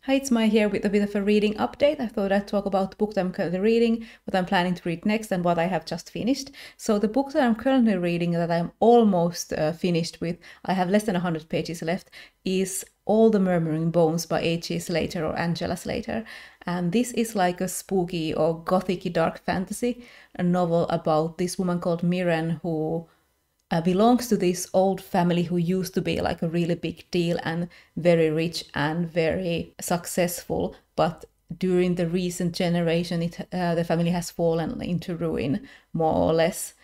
Hi, it's Maija here with a bit of a reading update. I thought I'd talk about the book that I'm currently reading, what I'm planning to read next, and what I have just finished. So the book that I'm currently reading, that I'm almost finished with, I have less than 100 pages left, is All the Murmuring Bones by H.G. Slatter or Angela Slatter. And this is like a spooky or gothic dark fantasy, a novel about this woman called Mirren who belongs to this old family who used to be like a really big deal and very rich and very successful, but during the recent generation the family has fallen into ruin more or less,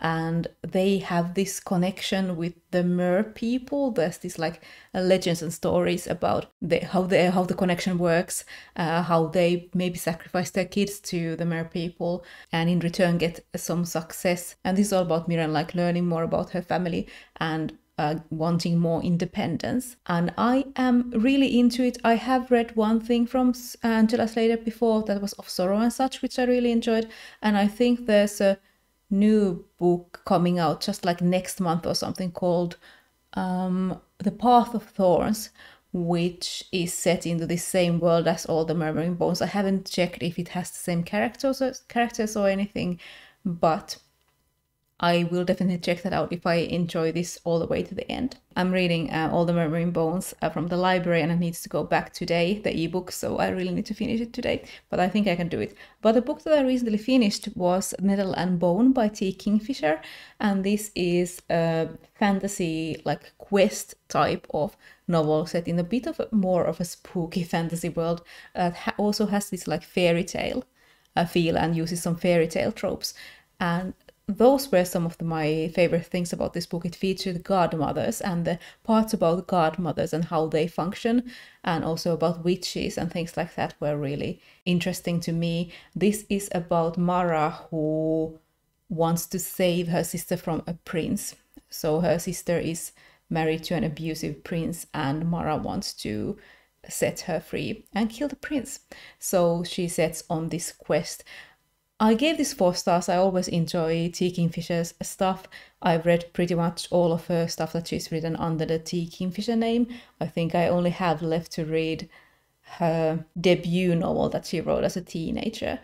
and they have this connection with the Mer people. There's this like legends and stories about how the connection works, how they maybe sacrifice their kids to the Mer people and in return get some success. And this is all about Mirren like learning more about her family and wanting more independence. And I am really into it. I have read one thing from Angela Slater before that was Of Sorrow and Such, which I really enjoyed, and I think there's a new book coming out just like next month or something called The Path of Thorns, which is set into the same world as All the Murmuring Bones. I haven't checked if it has the same characters or anything, but I will definitely check that out if I enjoy this all the way to the end. I'm reading All the Murmuring Bones from the library, and it needs to go back today, the ebook, so I really need to finish it today, but I think I can do it. But the book that I recently finished was Nettle and Bone by T. Kingfisher, and this is a fantasy, like quest type of novel set in a bit of more of a spooky fantasy world that also has this like fairy tale feel and uses some fairy tale tropes. And those were some of my favorite things about this book. It featured godmothers, and the parts about godmothers and how they function, and also about witches and things like that were really interesting to me. This is about Mara, who wants to save her sister from a prince. So her sister is married to an abusive prince, and Mara wants to set her free and kill the prince. So she sets on this quest. I gave this 4 stars. I always enjoy T. Kingfisher's stuff. I've read pretty much all of her stuff that she's written under the T. Kingfisher name. I think I only have left to read her debut novel that she wrote as a teenager,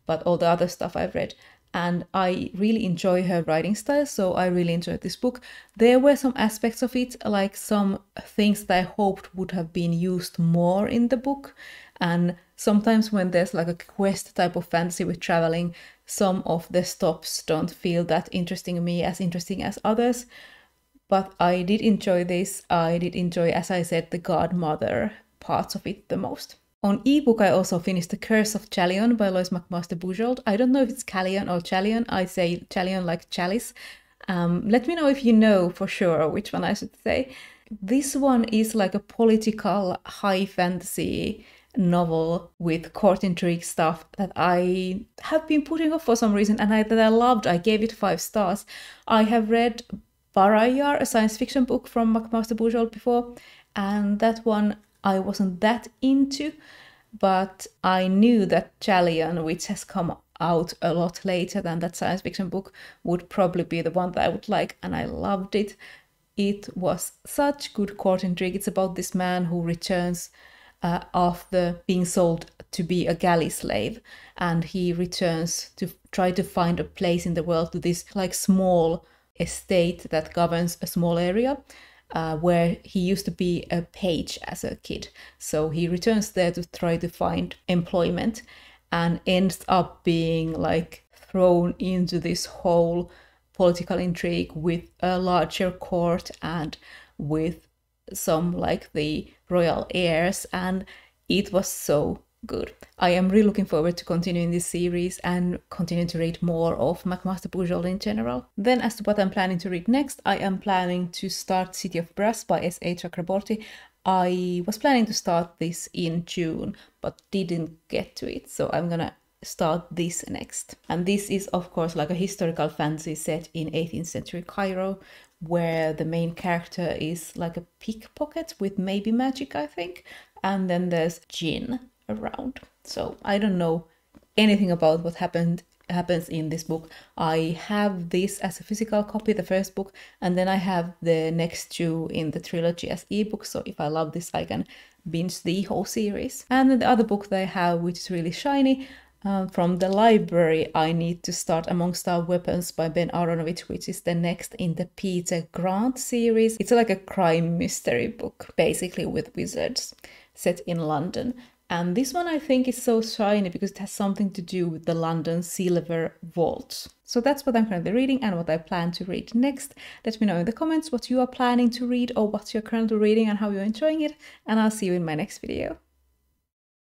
but all the other stuff I've read. And I really enjoy her writing style, so I really enjoyed this book. There were some aspects of it, like some things that I hoped would have been used more in the book. And sometimes when there's like a quest type of fantasy with traveling, some of the stops don't feel that interesting to me, as interesting as others. But I did enjoy this. I did enjoy, as I said, the godmother parts of it the most. On ebook, I also finished The Curse of Chalion by Lois McMaster Bujold. I don't know if it's Chalion or Chalion. I say Chalion like chalice. Let me know if you know for sure which one I should say. This one is like a political high fantasy novel with court intrigue stuff that I have been putting off for some reason, and that I loved. I gave it 5 stars. I have read Barayar, a science fiction book from McMaster Bujold before, and that one I wasn't that into, but I knew that Chalion, which has come out a lot later than that science fiction book, would probably be the one that I would like, and I loved it. It was such good court intrigue. It's about this man who returns after being sold to be a galley slave, and he returns to try to find a place in the world to this like small estate that governs a small area where he used to be a page as a kid. So he returns there to try to find employment and ends up being like thrown into this whole political intrigue with a larger court and with some like the royal heirs, and it was so good. I am really looking forward to continuing this series and continue to read more of McMaster Bujold in general. Then as to what I'm planning to read next, I am planning to start City of Brass by S.A. Chakraborty. I was planning to start this in June, but didn't get to it, so I'm gonna start this next. And this is of course like a historical fantasy set in 18th century Cairo, where the main character is like a pickpocket with maybe magic, I think, and then there's jinn around. So I don't know anything about what happened happens in this book. I have this as a physical copy, the first book, and then I have the next two in the trilogy as ebook. So if I love this, I can binge the whole series. And then the other book that I have, which is really shiny, from the library, I need to start Amongst Our Weapons by Ben Aaronovitch, which is the next in the Peter Grant series. It's like a crime mystery book, basically with wizards, set in London. And this one I think is so shiny because it has something to do with the London Silver Vaults. So that's what I'm currently reading and what I plan to read next. Let me know in the comments what you are planning to read or what you're currently reading and how you're enjoying it. And I'll see you in my next video.